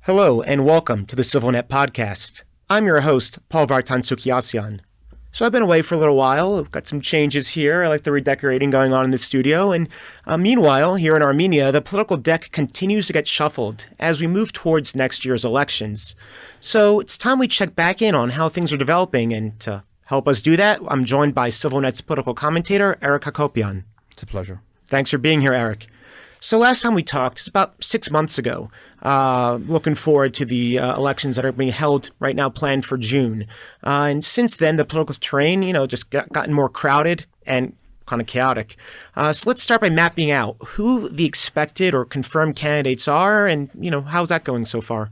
Hello and welcome to the CivilNet podcast. I'm your host, Paul Vartan-Tsukiasyan. So I've been away for a little while. I've got some changes here. I like the redecorating going on in the studio. And meanwhile, here in Armenia, the political deck continues to get shuffled as we move towards next year's elections. So it's time we check back in on how things are developing. And to help us do that, I'm joined by CivilNet's political commentator, Eric Hacopian. It's a pleasure. Thanks for being here, Eric. So last time we talked, it's about 6 months ago, looking forward to the elections that are being held right now, planned for June. And since then, the political terrain, just gotten more crowded and kind of chaotic. So let's start by mapping out who the expected or confirmed candidates are and, how's that going so far?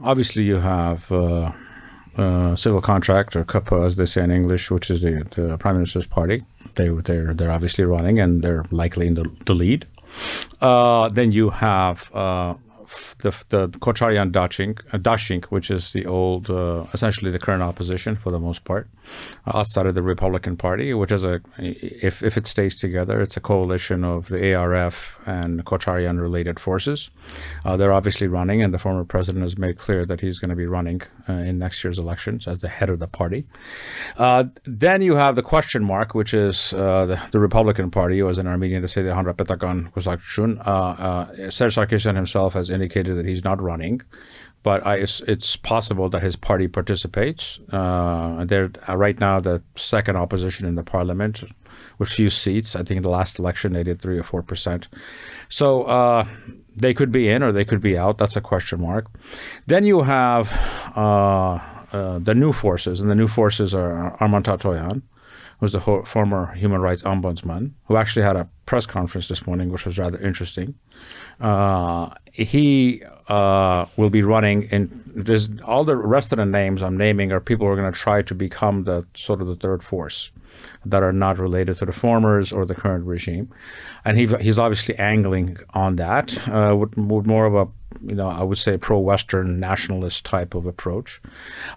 Obviously, you have civil contract, or CUPA, as they say in English, which is the Prime Minister's party. They're obviously running, and they're likely in the lead. Then you have the Kocharyan Dashink, which is the old, essentially the current opposition for the most part, outside of the Republican Party, which is if it stays together, it's a coalition of the ARF and Kocharyan related forces. They're obviously running, and the former president has made clear that he's going to be running in next year's elections as the head of the party. Then you have the question mark, which is the Republican Party, or as in Armenian to say the Հանրապետական կուսակցություն. Serge Sarkisyan himself has indicated that he's not running, but it's possible that his party participates. They're right now the second opposition in the parliament with few seats. I think in the last election they did 3 or 4%. So they could be in or they could be out. That's a question mark. Then you have the new forces, and the new forces are Arman Tatoyan, who's the former human rights ombudsman, who actually had a press conference this morning, which was rather interesting. He will be running in all the rest of the names I'm naming are people who are going to try to become the sort of the third force that are not related to the formers or the current regime. And he's obviously angling on that with more of a, I would say pro-Western nationalist type of approach.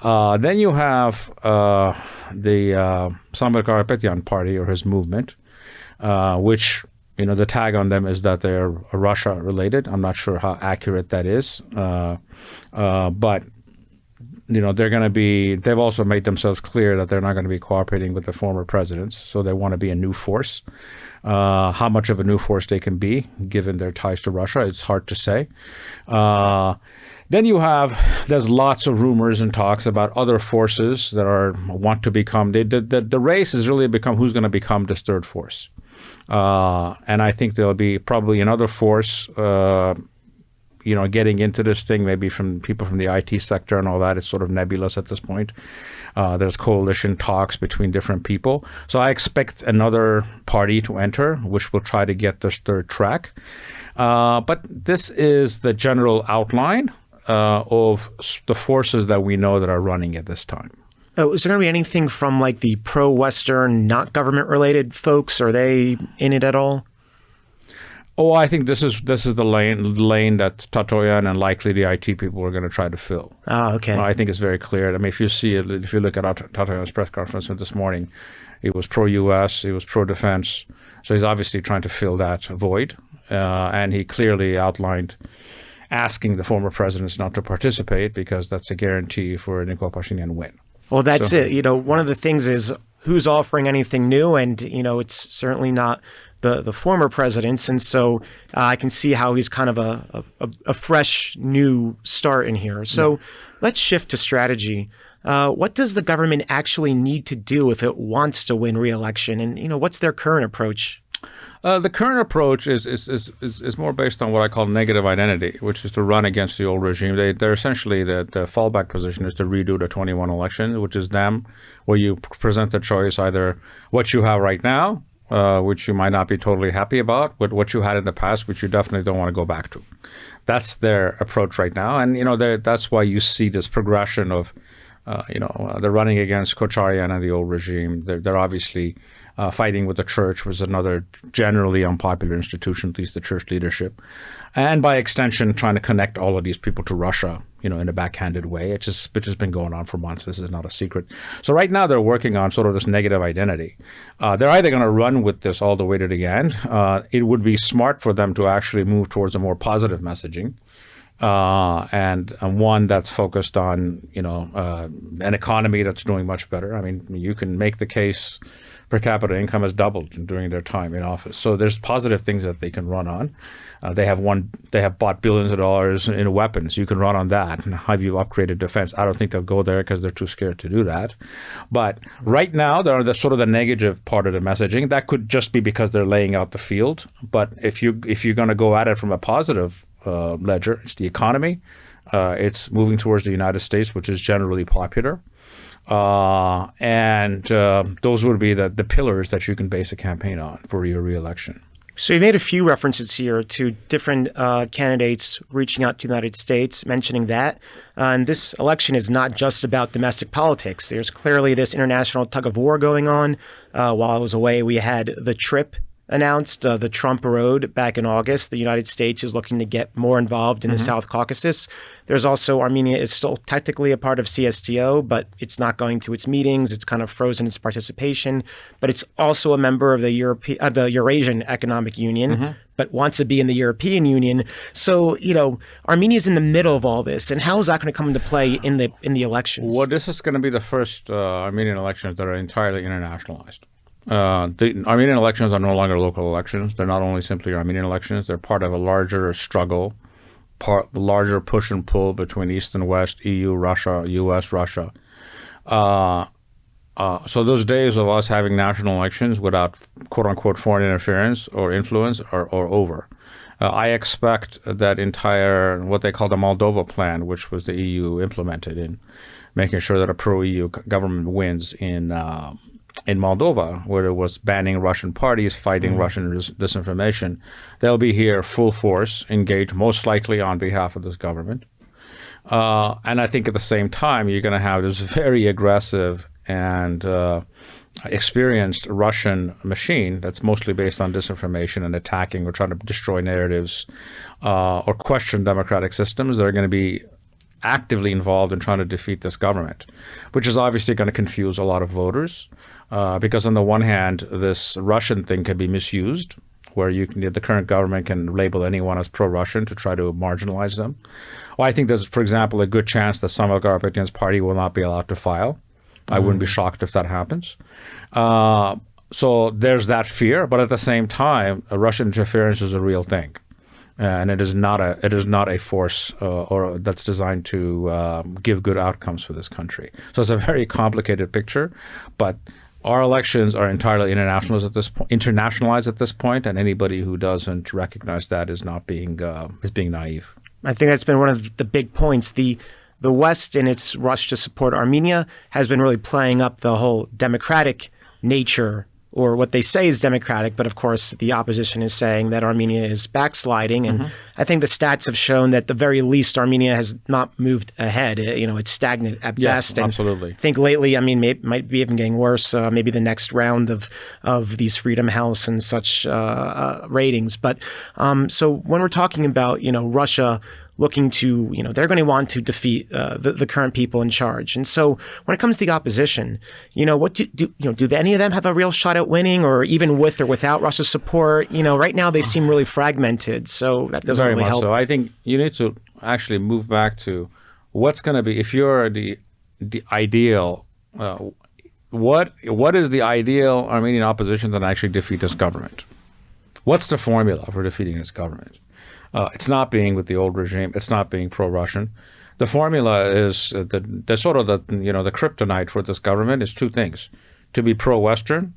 Then you have the Samuel Karapetyan party, or his movement, which, the tag on them is that they're Russia related. I'm not sure how accurate that is. But they're going to be, they've also made themselves clear that they're not going to be cooperating with the former presidents. So they want to be a new force. How much of a new force they can be, given their ties to Russia, it's hard to say. Then there's lots of rumors and talks about other forces that want to become, the race has really become who's going to become this third force. And I think there'll be probably another force, getting into this thing, maybe from people from the IT sector and all that. It's sort of nebulous at this point. There's coalition talks between different people. So I expect another party to enter, which will try to get this third track. But this is the general outline of the forces that we know that are running at this time. Oh, is there going to be anything from like the pro-Western, not government-related folks? Are they in it at all? Oh, I think this is the lane that Tatoyan and likely the IT people are going to try to fill. Oh, okay. I think it's very clear. I mean, if you look at Tatoyan's press conference this morning, it was pro-US, it was pro-defense. So he's obviously trying to fill that void. And he clearly outlined asking the former presidents not to participate because that's a guarantee for a Nikol Pashinyan win. Well, that's it. One of the things is who's offering anything new, and, it's certainly not the former presidents. And so I can see how he's kind of a fresh new start in here. So let's shift to strategy. What does the government actually need to do if it wants to win re-election? And, what's their current approach? The current approach is more based on what I call negative identity, which is to run against the old regime. They're essentially the fallback position is to redo the 21 election, which is them, where you present the choice either what you have right now, which you might not be totally happy about, but what you had in the past, which you definitely don't want to go back to. That's their approach right now, and that's why you see this progression of, they're running against Kocharyan and the old regime. They're obviously fighting with the church, was another generally unpopular institution, at least the church leadership. And by extension, trying to connect all of these people to Russia, in a backhanded way, which has been going on for months. This is not a secret. So right now they're working on sort of this negative identity. They're either going to run with this all the way to the end. It would be smart for them to actually move towards a more positive messaging. and one that's focused on, an economy that's doing much better. I mean, you can make the case per capita income has doubled during their time in office. So there's positive things that they can run on. They have bought billions of dollars in weapons. You can run on that. And have you upgraded defense? I don't think they'll go there because they're too scared to do that. But right now, they're the sort of the negative part of the messaging. That could just be because they're laying out the field. But if you're going to go at it from a positive ledger, it's the economy. It's moving towards the United States, which is generally popular. And those would be the pillars that you can base a campaign on for your reelection. So you made a few references here to different candidates reaching out to the United States, mentioning that. And this election is not just about domestic politics. There's clearly this international tug of war going on. While I was away, we had the TRIP announced, the Trump Road back in August. The United States is looking to get more involved in the South Caucasus. There's also Armenia is still technically a part of CSTO, but it's not going to its meetings. It's kind of frozen its participation. But it's also a member of the Eurasian Economic Union, but wants to be in the European Union. So, Armenia is in the middle of all this. And how is that going to come into play in the elections? Well, this is going to be the first Armenian elections that are entirely internationalized. The Armenian elections are no longer local elections. They're not only simply Armenian elections. They're part of a larger struggle, larger push and pull between East and West, EU, Russia, US, Russia. So those days of us having national elections without quote-unquote foreign interference or influence are over. I expect that entire, what they call the Moldova plan, which was the EU implemented in making sure that a pro-EU government wins in Moldova, where it was banning Russian parties, fighting Russian disinformation, they'll be here full force, engaged most likely on behalf of this government. And I think at the same time, you're going to have this very aggressive and experienced Russian machine that's mostly based on disinformation and attacking or trying to destroy narratives or question democratic systems that are going to be actively involved in trying to defeat this government, which is obviously going to confuse a lot of voters because on the one hand, this Russian thing can be misused, where the current government can label anyone as pro-Russian to try to marginalize them. Well, I think there's, for example, a good chance that Samuel Karapetyan's party will not be allowed to file. I wouldn't be shocked if that happens. So there's that fear, but at the same time, Russian interference is a real thing. And it is not a force or that's designed to give good outcomes for this country. So it's a very complicated picture, but our elections are entirely internationalized at this point, and anybody who doesn't recognize that is being naive. I think that's been one of the big points. The West, in its rush to support Armenia, has been really playing up the whole democratic nature, or what they say is democratic, but of course the opposition is saying that Armenia is backsliding. And I think the stats have shown that at the very least Armenia has not moved ahead. It's stagnant at best. And absolutely. I think lately, it might be even getting worse. Maybe the next round of these Freedom House and such ratings. But so when we're talking about, Russia looking to, they're going to want to defeat the current people in charge. And so when it comes to the opposition, what do any of them have a real shot at winning, or even with or without Russia's support? Right now they seem really fragmented, so that doesn't really help. So I think you need to actually move back to what's going to be, if you're the ideal, what is the ideal Armenian opposition that actually defeat this government? What's the formula for defeating this government? It's not being with the old regime. It's not being pro-Russian. The formula is the sort of the kryptonite for this government is two things: to be pro-Western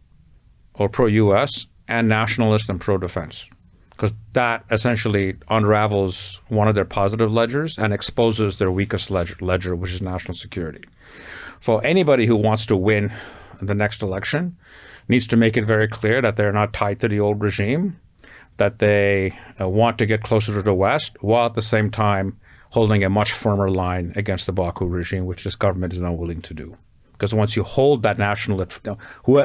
or pro-U.S. and nationalist and pro-defense, because that essentially unravels one of their positive ledgers and exposes their weakest ledger, which is national security. For anybody who wants to win the next election, needs to make it very clear that they're not tied to the old regime, that they want to get closer to the West, while at the same time holding a much firmer line against the Baku regime, which this government is not willing to do. Because once you hold that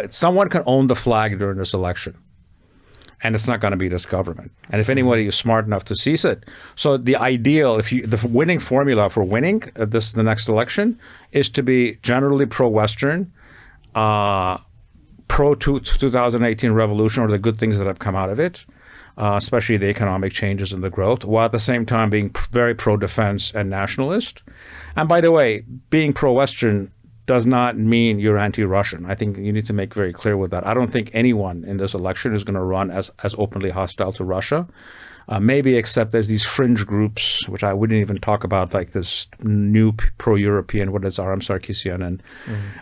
someone can own the flag during this election, and it's not going to be this government. And if anybody is smart enough to seize it, so the ideal, the winning formula for winning the next election is to be generally pro-Western, pro-2018 revolution or the good things that have come out of it, especially the economic changes and the growth, while at the same time being very pro-defense and nationalist. And by the way, being pro-Western does not mean you're anti-Russian. I think you need to make very clear with that. I don't think anyone in this election is going to run as openly hostile to Russia. Maybe except there's these fringe groups, which I wouldn't even talk about, like this new pro-European, what is Aram Sarkisian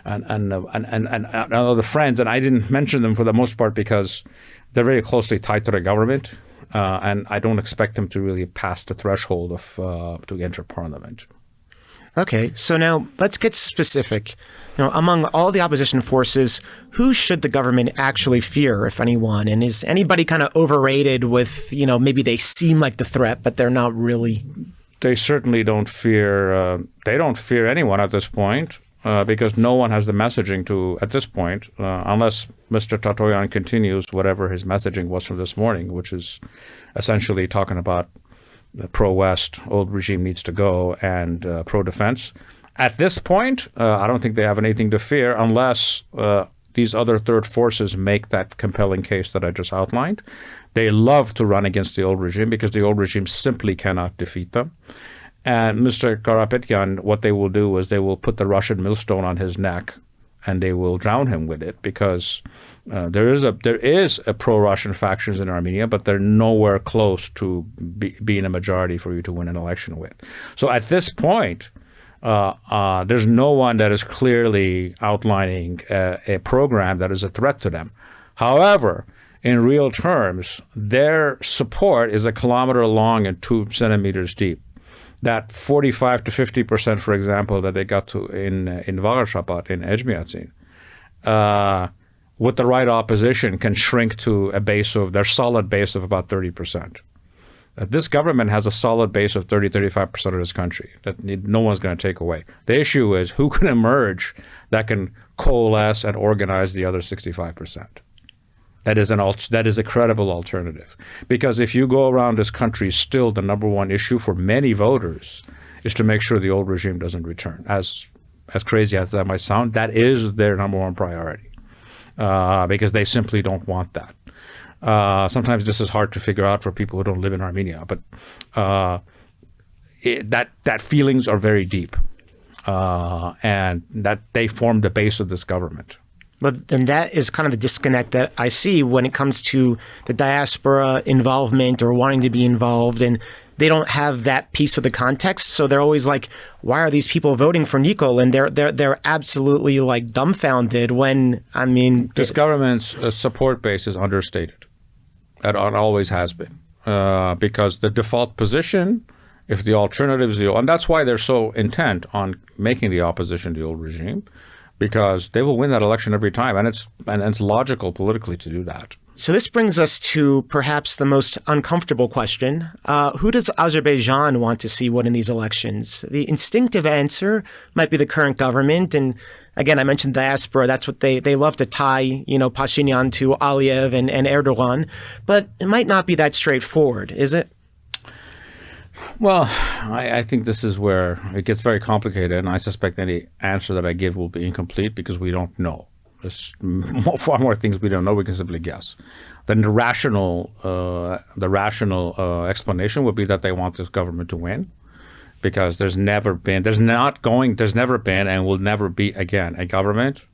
and other friends. And I didn't mention them for the most part because they're very closely tied to the government, and I don't expect them to really pass the threshold of to enter parliament. Okay, so now let's get specific. Among all the opposition forces, who should the government actually fear, if anyone? And is anybody kind of overrated with, maybe they seem like the threat, but they're not really? They certainly don't fear. They don't fear anyone at this point because no one has the messaging to at this point, unless Mr. Tatoyan continues whatever his messaging was from this morning, which is essentially talking about the pro-West, old regime needs to go, and pro-defense. At this point, I don't think they have anything to fear unless these other third forces make that compelling case that I just outlined. They love to run against the old regime because the old regime simply cannot defeat them. And Mr. Karapetyan, what they will do is they will put the Russian millstone on his neck and they will drown him with it because there is a pro-Russian factions in Armenia, but they're nowhere close to being a majority for you to win an election with. So at this point, there's no one that is clearly outlining a program that is a threat to them. However, in real terms, their support is 1 kilometer long and 2 centimeters deep. That 45 to 50%, for example, that they got to in Vagashapat, in Ejmiadzin, with the right opposition can shrink to their solid base of about 30%. This government has a solid base of 30-35% of this country that no one's going to take away. The issue is who can emerge that can coalesce and organize the other 65%. That is a credible alternative. Because if you go around this country, still the number one issue for many voters is to make sure the old regime doesn't return. As crazy as that might sound, that is their number one priority because they simply don't want that. Sometimes this is hard to figure out for people who don't live in Armenia, but that feelings are very deep and that they form the base of this government. But then that is kind of the disconnect that I see when it comes to the diaspora involvement or wanting to be involved, and they don't have that piece of the context. So they're always like, why are these people voting for Nikol? And they're absolutely like dumbfounded when, this government's support base is understated. It always has been. Because the default position, if the alternative is and that's why they're so intent on making the opposition the old regime, because they will win that election every time, and it's logical politically to do that. So this brings us to perhaps the most uncomfortable question. Who does Azerbaijan want to see win in these elections? The instinctive answer might be the current government. And again, I mentioned diaspora. That's what they love to tie, Pashinyan to Aliyev and Erdogan. But it might not be that straightforward, is it? Well, I think this is where it gets very complicated, and I suspect any answer that I give will be incomplete because we don't know. There's far more things we don't know. We can simply guess. Then the rational explanation would be that they want this government to win, because there's never been, and will never be again a government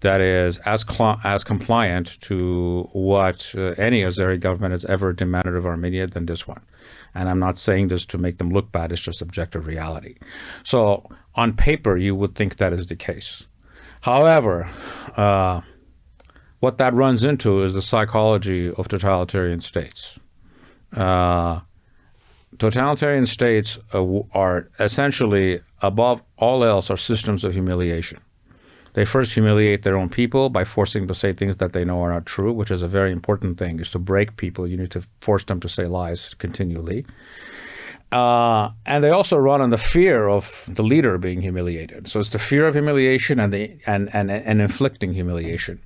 that is as compliant to what any Azeri government has ever demanded of Armenia than this one. And I'm not saying this to make them look bad, it's just objective reality. So on paper, you would think that is the case. However, what that runs into is the psychology of totalitarian states. Totalitarian states are essentially, above all else, are systems of humiliation. They first humiliate their own people by forcing them to say things that they know are not true, which is a very important thing, is to break people. You need to force them to say lies continually. And they also run on the fear of the leader being humiliated. So it's the fear of humiliation and inflicting humiliation.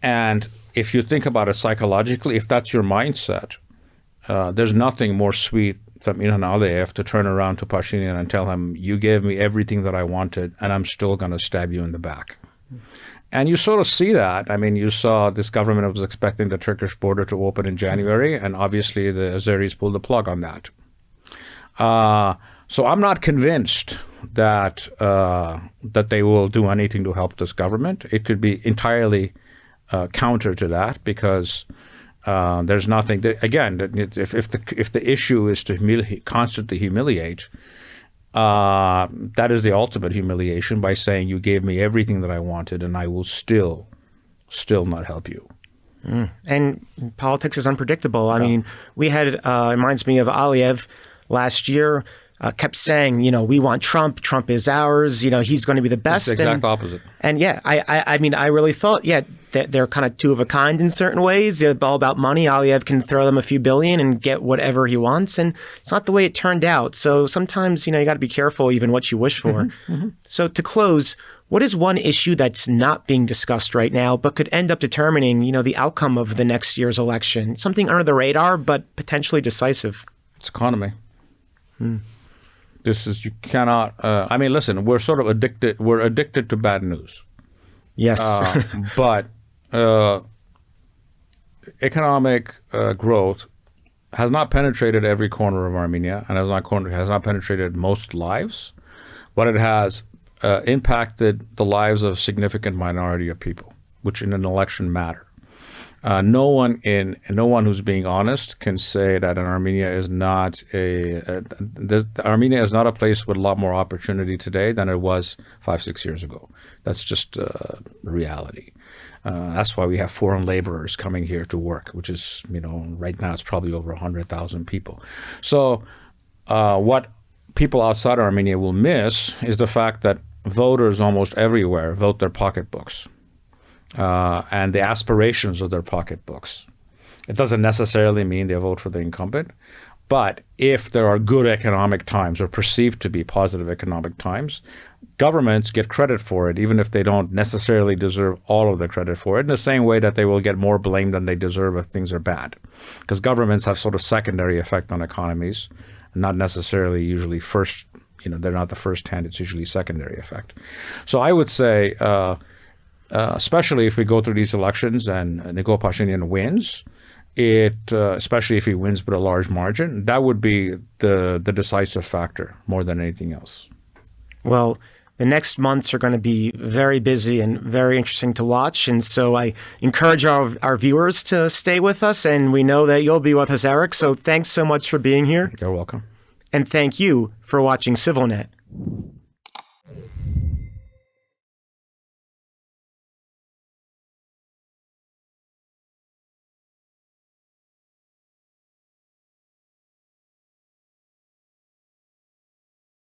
And if you think about it psychologically, if that's your mindset, there's nothing more sweet than Ilham Aliyev to turn around to Pashinyan and tell him, you gave me everything that I wanted, and I'm still going to stab you in the back. And you sort of see that. I mean, you saw this government was expecting the Turkish border to open in January, and obviously the Azeris pulled the plug on that. So I'm not convinced that that they will do anything to help this government. It could be entirely counter to that, because there's nothing. Again, if the issue is to constantly humiliate, that is the ultimate humiliation, by saying you gave me everything that I wanted and I will still not help you. And politics is unpredictable. I mean, we had, it reminds me of Aliyev last year, kept saying, we want Trump. Trump is ours. He's going to be the best. It's the exact opposite. And yeah, I mean, I really thought, they're kind of two of a kind in certain ways. They're all about money. Aliyev can throw them a few billion and get whatever he wants. And it's not the way it turned out. So sometimes, you got to be careful even what you wish for. So to close, what is one issue that's not being discussed right now, but could end up determining, the outcome of the next year's election? Something under the radar, but potentially decisive. It's economy. You cannot, I mean, listen, we're sort of addicted. We're addicted to bad news. Yes. But economic growth has not penetrated every corner of Armenia, and has not penetrated most lives, but it has impacted the lives of a significant minority of people, which in an election matter. No one who's being honest can say that Armenia is not Armenia is not a place with a lot more opportunity today than it was 5-6 years ago. That's just reality. That's why we have foreign laborers coming here to work, which is, right now it's probably over 100,000 people. So what people outside Armenia will miss is the fact that voters almost everywhere vote their pocketbooks. And the aspirations of their pocketbooks. It doesn't necessarily mean they vote for the incumbent, but if there are good economic times or perceived to be positive economic times, governments get credit for it, even if they don't necessarily deserve all of the credit for it, in the same way that they will get more blame than they deserve if things are bad. Because governments have sort of secondary effect on economies, not necessarily usually first, they're not the first hand, it's usually secondary effect. So I would say, especially if we go through these elections and Nikol Pashinyan wins, especially if he wins with a large margin, that would be the decisive factor more than anything else. Well, the next months are going to be very busy and very interesting to watch. And so I encourage our viewers to stay with us. And we know that you'll be with us, Eric. So thanks so much for being here. You're welcome. And thank you for watching CivilNet.